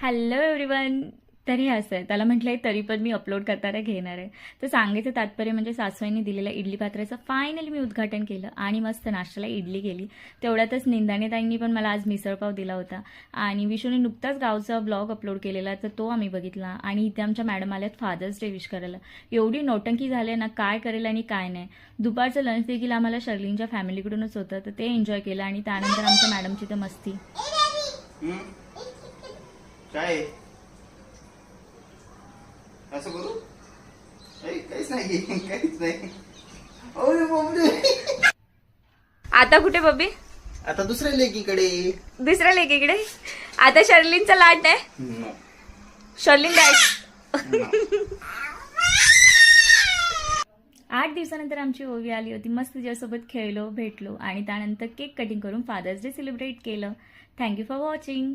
Hello everyone. तर हे असं आहे, त्याला म्हटलंय तरी पण मी अपलोड करताना घेणार आहे. तर सांगायचं तात्पर्य म्हणजे सासूबाईंनी दिलेल्या इडली पात्राचं फायनली मी उद्घाटन केलं आणि मस्त नाश्त्याला इडली केली. तेवढ्यातच निंदाने ताईंनी पण मला आज मिसळपाव दिला होता आणि विशूने नुकताच गावचा ब्लॉग अपलोड केलेला, तर तो आम्ही बघितला. आणि इथे आमच्या मॅडम आल्यात फादर्स डे विश करायला. एवढी नौटंकी झाली ना, काय करेल आणि काय नाही. दुपारचं लंच देखील आम्हाला शर्लिनच्या फॅमिलीकडूनच होतं, तर ते एन्जॉय केलं. आणि त्यानंतर आमच्या मॅडमची तर मस्ती. काय असं करू? काहीच नाही, काहीच नाही. अरे बापरे. आता कुठे बबी? आता दुसऱ्या लेकीकडे. दुसऱ्या लेकीकडे? आता शर्लिनचा लाड नाही. शर्लिन डॅड. 8 दिवसानंतर आमची ओवी आली होती. मस्त तिच्यासोबत खेळलो, भेटलो आणि त्यानंतर केक कटिंग करून फादर्स डे सेलिब्रेट केलं. Thank you for watching.